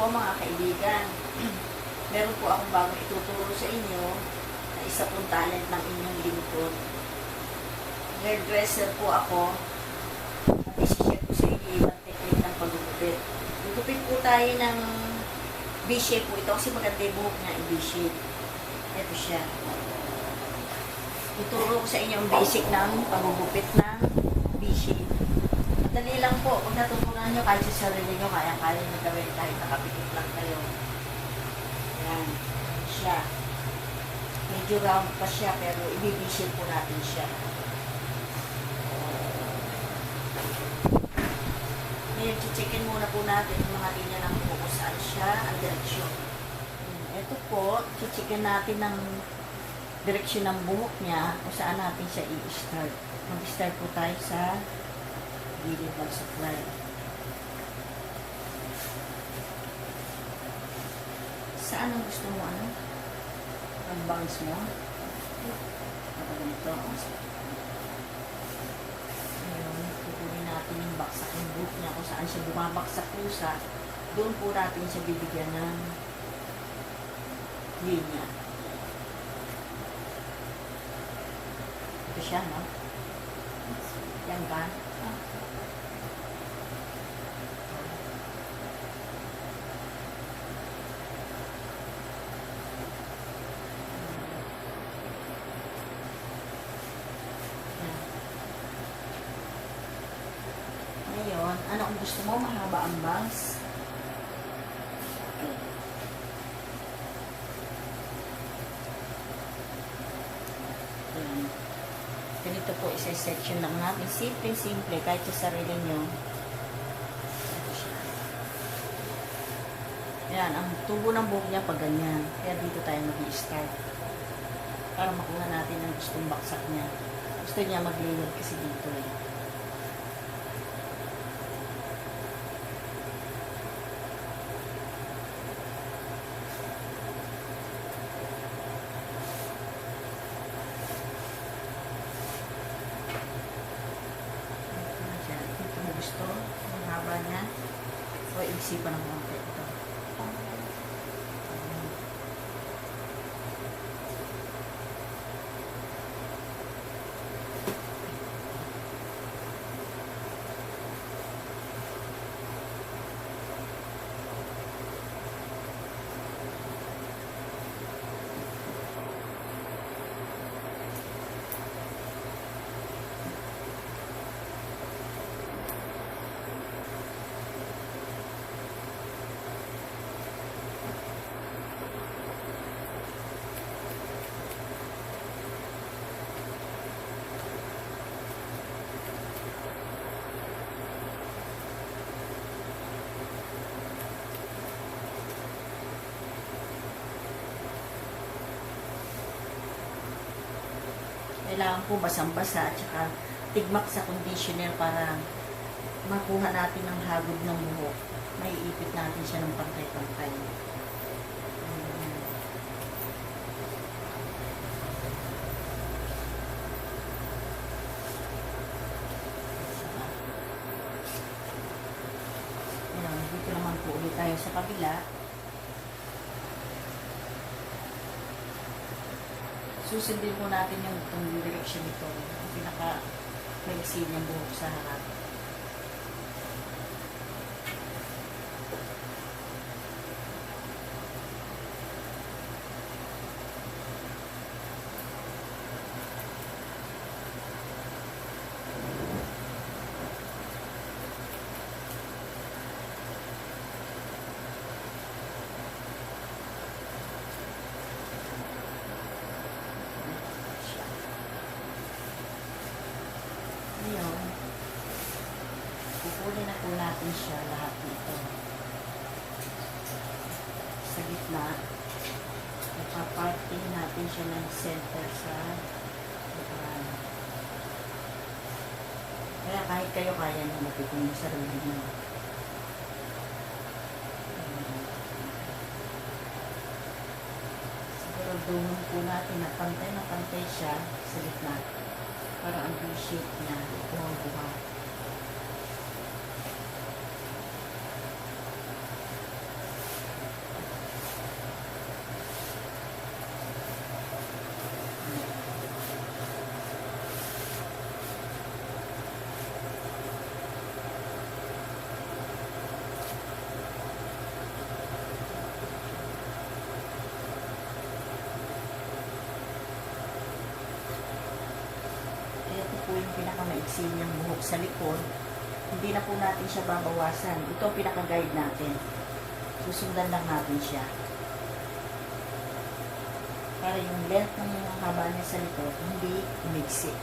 po mga kaibigan. Meron po akong bagong ituturo sa inyo na isa pong talent ng inyong lingkod. Hairdresser po ako at isi-share ko sa inyo ibang technique ng paggugupit. Gugupit po tayo ng V-shape po ito kasi maganda yung buhok niya i-V-shape. Ito siya. Ituro ko sa inyo ang basic ng paggugupit ng V-shape. Madali lang po. Kung natutunan nyo, kahit sa sarili nyo, kaya-kaya nyo gawin kahit nakapikit lang kayo. Ayan. Siya. Medyo round pa siya, pero i-V-shape po natin siya. Ngayon, checkin muna po natin yung mga linya ng buhok kung saan siya ang direksyon. Ito po, checkin natin ng direksyon ng buhok niya kung saan natin siya i-start. Mag-start po tayo sa gilid ng supply. Saan ang gusto mo, ano? Ang bangs mo? Kapag ganito. Ngayon, kukunin natin yung baksak ng buhok niya kung saan siya bumabaksak pusa. Doon po natin siya bibigyan ng linya. Ito siya, no? Yan ka? Ngayon, ano kung gusto mo? Mahaba ang bangs. Ayan. Ganito po, isa-section lang natin. Simple-simple, kahit sa sarili nyo. Ayan, ang tubo ng buhok niya pag ganyan. Kaya dito tayo mag-i-start. Para makuha natin ang gustong baksak niya. Gusto niya maglilod kasi dito eh. Gusto, ang haba niya, o iisipan ng konti ito. Kailangan po basang-basa at saka tigmak sa conditioner para makuha natin ang hagod ng buhok. Maiipit natin siya ng pantay-pantay. Ayan, dito naman po ulit tayo sa kabila. Susundin po natin yung direction nito. Ang pinaka-maigsi niyang buhok sa harap. Ngayon, kukunin na po natin siya lahat dito. Sa gitna, ipaparting natin siya ng center sa likuran. Kaya kahit kayo kaya nyo matutunin sa sarili nyo. Siguraduhin po natin na pantay siya sa gitna. Para ang V-shape niya, buha-buha. sinyang buhok sa likod, hindi na po natin siya babawasan. Ito ang pinaka-guide natin. Susundan lang natin siya. Para yung length ng haba niya sa likod, hindi umigsi.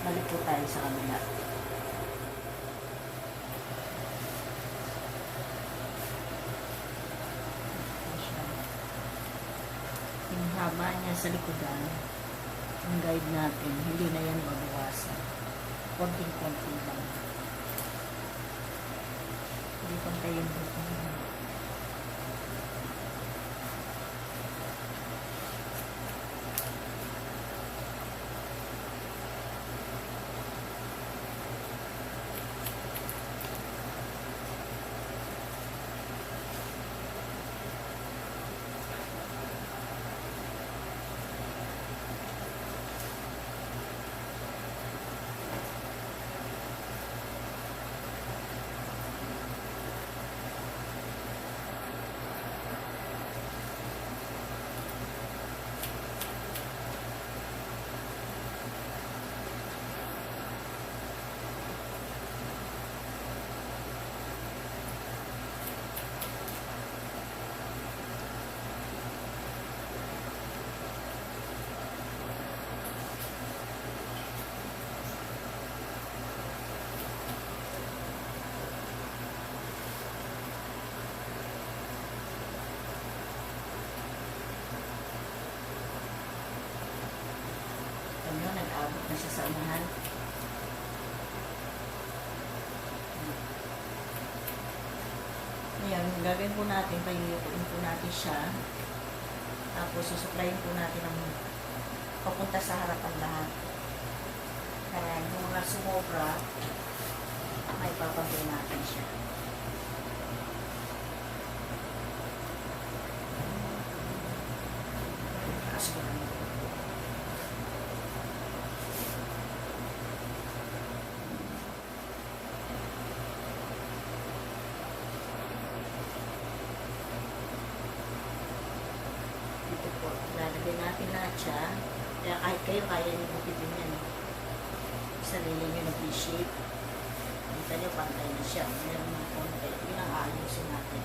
Balik po tayo sa kanila. Yung haba niya sa likodan, yung guide natin, hindi na yan mabawasan. Konting-konti lang. Hindi pantay yung buto niya. Nag-abot na siya sa unahan. Ngayon, gagawin po natin, payuyukuin po natin siya. Tapos, susuklayin po natin ang papunta sa harapan lahat. Kaya, yung mga sumobra, may papagay natin siya. Taas ko lang. Lalagyan natin lahat siya. Kaya kahit kayo, kaya nyo magpipin yan. Sarili nyo na V-shape. Kita nyo, pantay na siya. Meron ng konti. Yun ang aayusin natin.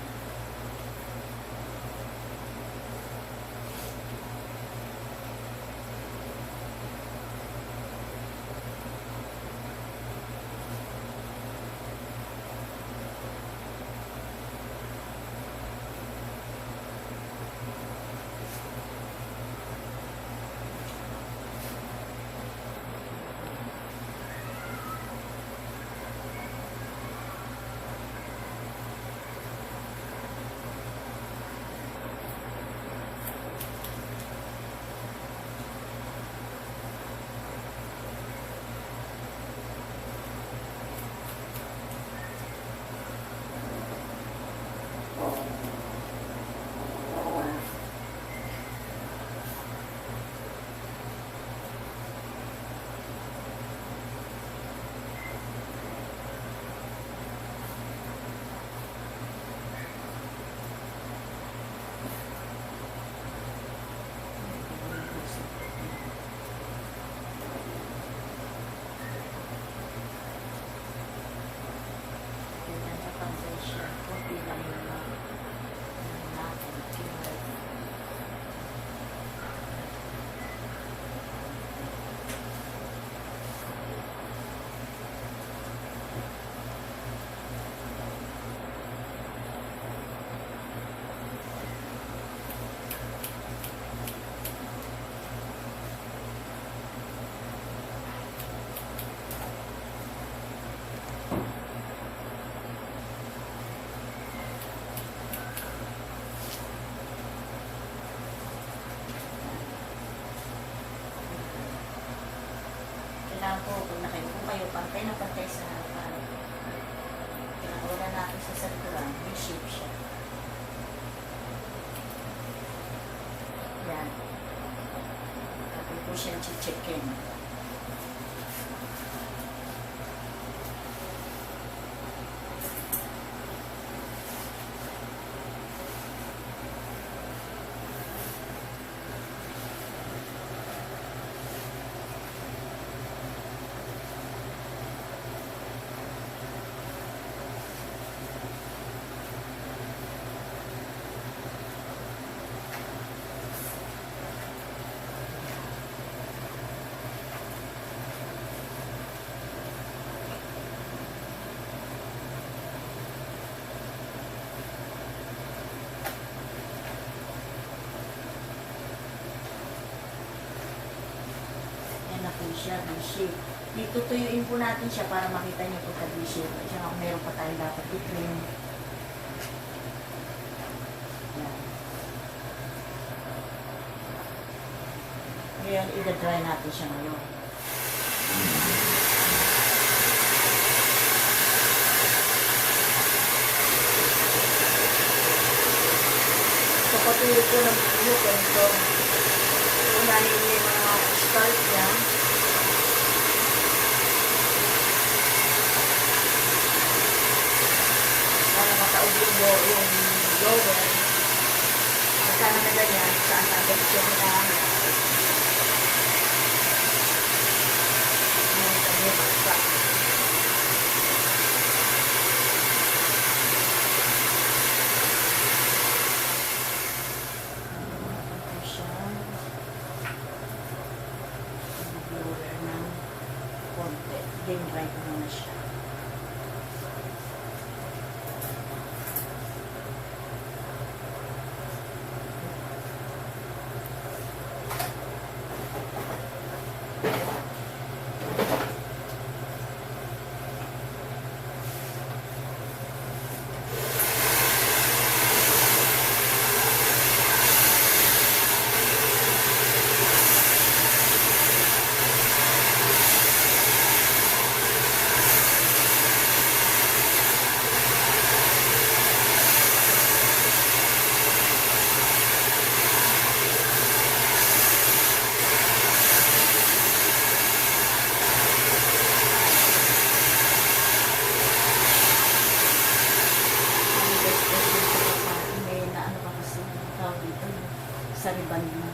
kailangan po, pag nakaipo kayo, pantay na pantay sa harapan. Pinakawalan natin sa sarkuran, V-shape siya. Yan. Tapos po siya checkin. Na po siya, V-shape. Dito tuyuin po natin siya para makita niyo po sa V-shape. At saka kung meron pa tayo dapat i-trim. Yan. Ngayon, i-dry natin siya ngayon. So, patuloy po ng tuyo ko ito. Unahin niyo yung mga scalp niya. Para mataog yung lower. Pagka na ganyan, saan agad siya hinahanap. Ngayon kami magsak. Then, right mo na siya. Sa riban mo.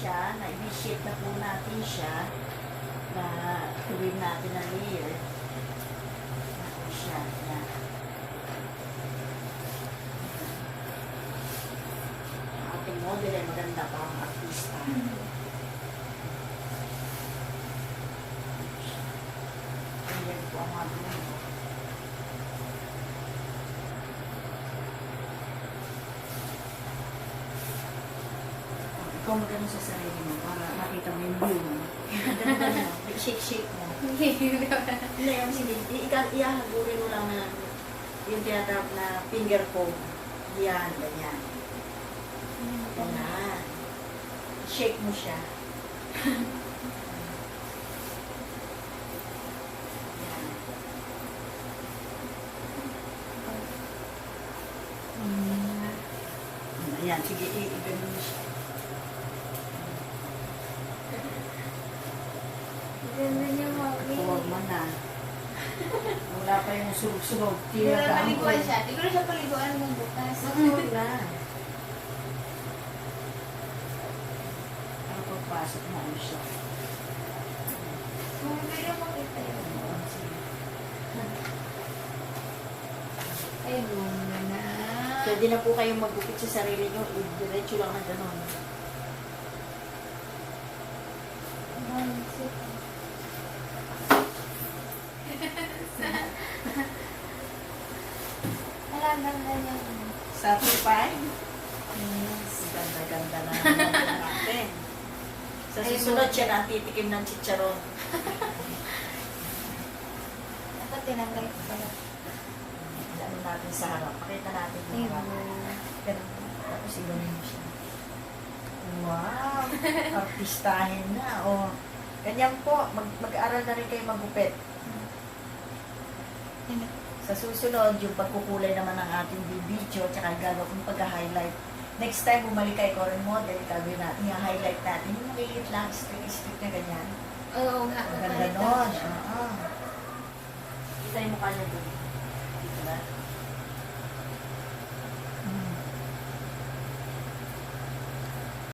Siya, na-initiate na po natin siya na tuwid natin na layer. Ako siya. Yan. Ang ating model ay maganda pa ang artista. Ayan po ang mga dulo. Ikaw magano sa sarili mo para makita mo yung view mo. Ganda mo. Shake mo. Hindi, yung ihahagurin mo lang na yung tinatawag na finger comb. Yan, ganyan. Ganyan. Shake mo siya. Yan. Ayan, sige, i-ganon mo siya. kayong sulog-sulog. Hindi na maliguan siya. Hindi ko na siya paliguan ng bukas. Huwag na. Ano pagpasok mo ano siya? Kung pwede mo kita yun. Ayun na. Pwede na po kayong magupit sa sarili nyo. Diretso lang na gano'n. Alam ganyan. Satisfied? Yes. Ganda-ganda na naman natin. Sa susunod siya na ang titikim ng chicharon. Ito tinanggal ko pala. Ano natin sa harap. Pakita natin yung harap. Ganun. Tapos ilalim mo siya. Wow! Artistahin na. O, ganyan po. Mag-aral na rin kayo magupit. Sa susunod, yung pagkukulay naman ng ating video, tsaka gagawa kong pag-highlight. Next time, bumalik kay Corin Model, gagawin natin, i-highlight natin. Yung maliit lang, stick na ganyan. Oo nga. Ang ganda nun. Oo. Kita yung mukha niya doon. Dito na.